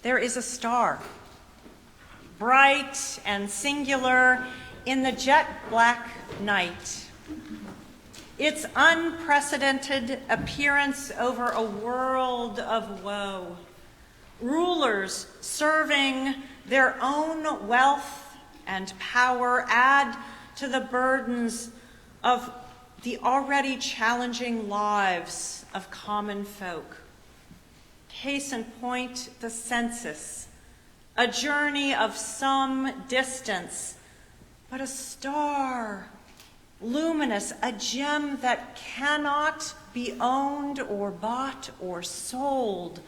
there is a star, bright and singular in the jet black night. Its unprecedented appearance over a world of woe, rulers serving their own wealth and power add to the burdens of the already challenging lives of common folk. Case in point, the census, a journey of some distance, but a star, luminous, a gem that cannot be owned or bought or sold,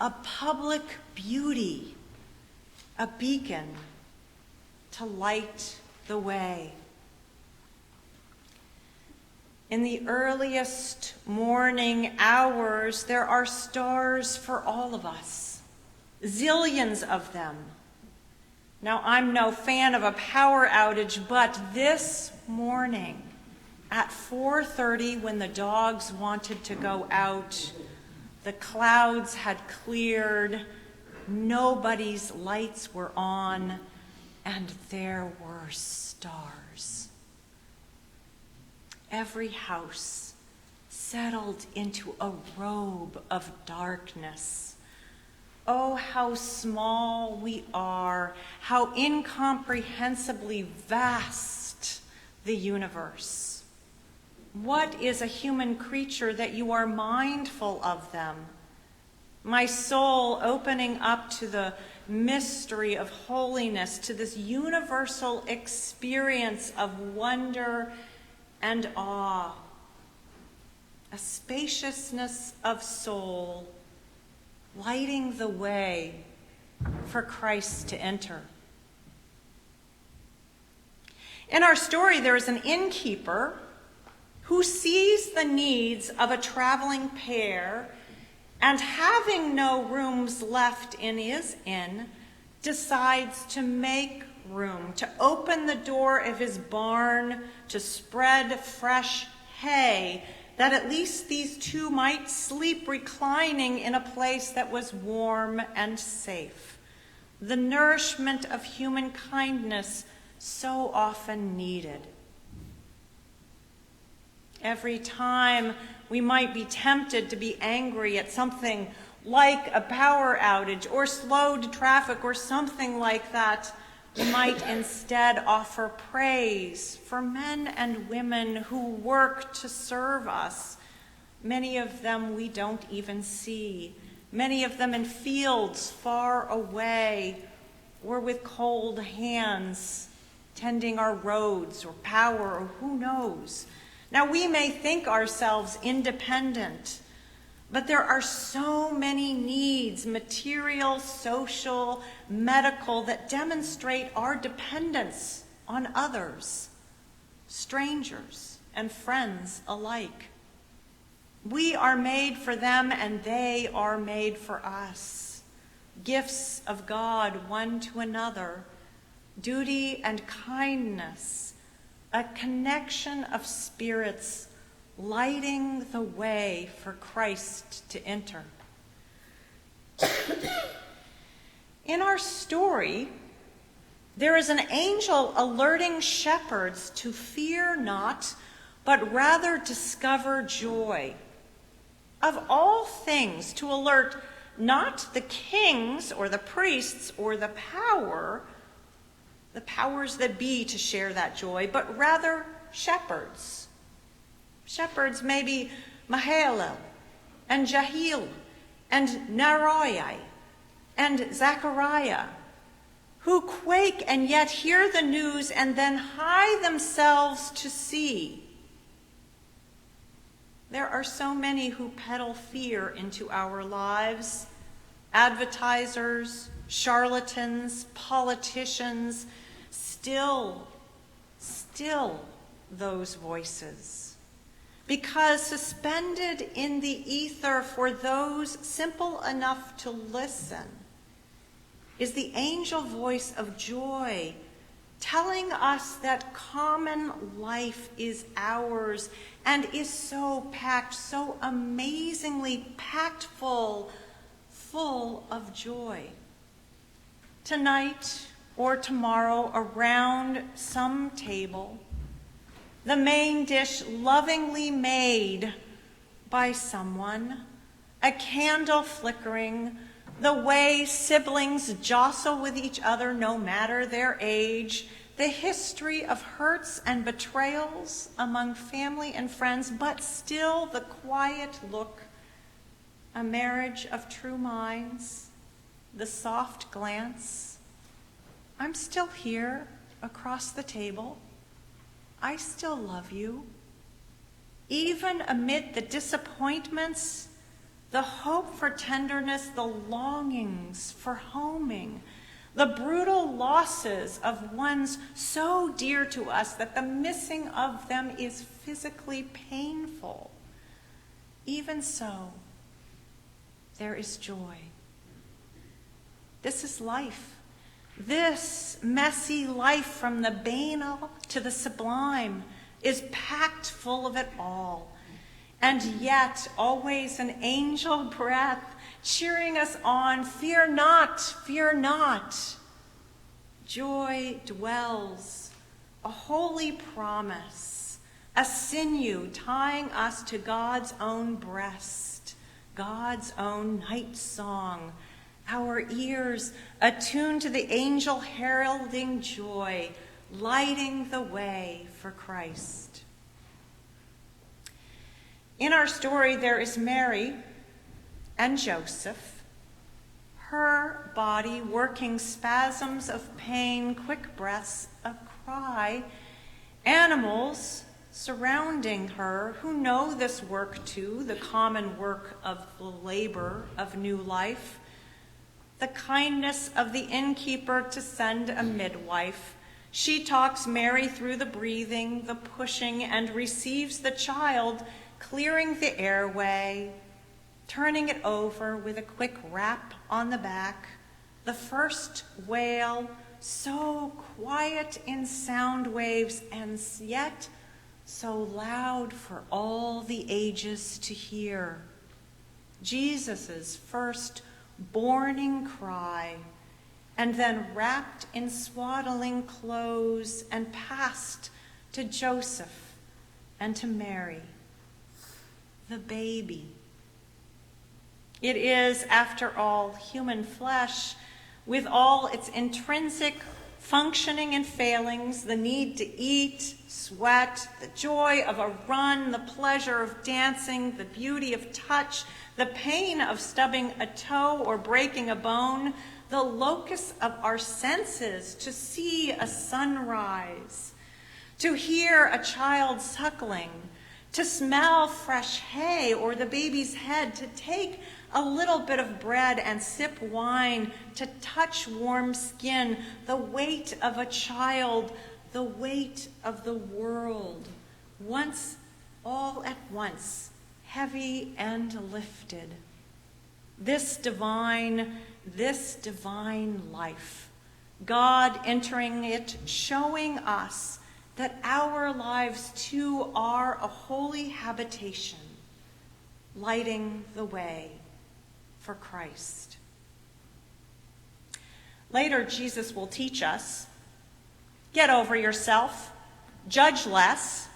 a public beauty, a beacon to light the way. In the earliest morning hours, there are stars for all of us, zillions of them. Now, I'm no fan of a power outage, but this morning at 4:30, when the dogs wanted to go out, the clouds had cleared, nobody's lights were on, and there were stars. Every house settled into a robe of darkness. Oh, how small we are, how incomprehensibly vast the universe. What is a human creature that you are mindful of them? My soul opening up to the mystery of holiness, to this universal experience of wonder and awe, a spaciousness of soul, lighting the way for Christ to enter. In our story, there is an innkeeper who sees the needs of a traveling pair and, having no rooms left in his inn, decides to make room, to open the door of his barn, to spread fresh hay, that at least these two might sleep reclining in a place that was warm and safe. The nourishment of human kindness so often needed. Every time we might be tempted to be angry at something like a power outage or slowed traffic or something like that, we might instead offer praise for men and women who work to serve us. Many of them we don't even see. Many of them in fields far away or with cold hands, tending our roads or power or who knows. Now, we may think ourselves independent, but there are so many needs, material, social, medical, that demonstrate our dependence on others, strangers and friends alike. We are made for them and they are made for us. Gifts of God one to another, duty and kindness, a connection of spirits lighting the way for Christ to enter. In our story, there is an angel alerting shepherds to fear not, but rather discover joy. Of all things, to alert not the kings or the priests or the powers that be to share that joy, but rather shepherds. Shepherds may be Mahalalel and Jehiel and Neriah and Zechariah, who quake and yet hear the news and then hie themselves to see. There are so many who peddle fear into our lives: advertisers, charlatans, politicians, still those voices. Because suspended in the ether for those simple enough to listen is the angel voice of joy, telling us that common life is ours and is so packed, so amazingly packed full full of joy. Tonight or tomorrow, around some table, the main dish lovingly made by someone, a candle flickering, the way siblings jostle with each other no matter their age, the history of hurts and betrayals among family and friends, but still the quiet look, a marriage of true minds, the soft glance. I'm still here across the table. I still love you. Even amid the disappointments, the hope for tenderness, the longings for homing, the brutal losses of ones so dear to us that the missing of them is physically painful. Even so, there is joy. This is life. This messy life, from the banal to the sublime, is packed full of it all. And yet, always an angel breath cheering us on. Fear not, fear not. Joy dwells, a holy promise, a sinew tying us to God's own breast, God's own night song, our ears attuned to the angel heralding joy, lighting the way for Christ. In our story, there is Mary and Joseph, her body working spasms of pain, quick breaths of cry, animals surrounding her who know this work too, the common work of the labor of new life, the kindness of the innkeeper to send a midwife. She talks Mary through the breathing, the pushing, and receives the child, clearing the airway, turning it over with a quick rap on the back. The first wail, so quiet in sound waves, and yet so loud for all the ages to hear. Jesus' first borning cry, and then wrapped in swaddling clothes and passed to Joseph and to Mary, the baby. It is, after all, human flesh, with all its intrinsic functioning and failings, the need to eat, sweat, the joy of a run, the pleasure of dancing, the beauty of touch, the pain of stubbing a toe or breaking a bone, the locus of our senses to see a sunrise, to hear a child suckling, to smell fresh hay or the baby's head, to take a little bit of bread and sip wine, to touch warm skin, the weight of a child, the weight of the world, once, all at once, heavy and lifted. This divine life, God entering it, showing us that our lives too are a holy habitation, lighting the way for Christ. Later, Jesus will teach us, get over yourself, judge less,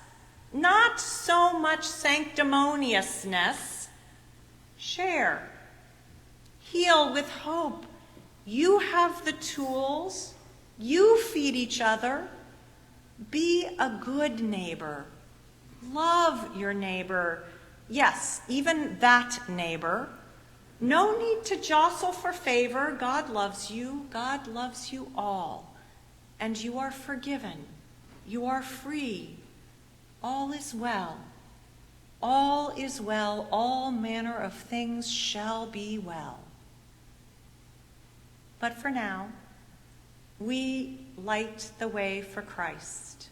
not so much sanctimoniousness, share, heal with hope. You have the tools, you feed each other. Be a good neighbor. Love your neighbor. Yes, even that neighbor. No need to jostle for favor. God loves you. God loves you all. And you are forgiven. You are free. All is well. All is well. All manner of things shall be well. But for now, we light the way for Christ,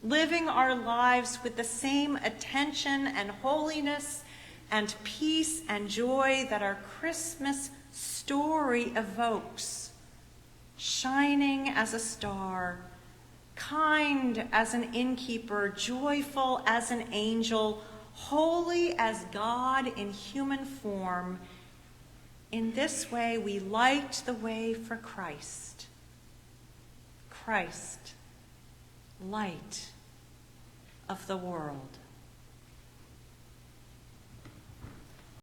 living our lives with the same attention and holiness and peace and joy that our Christmas story evokes, shining as a star, kind as an innkeeper, joyful as an angel, holy as God in human form, In this way, we light the way for Christ. Christ, light of the world.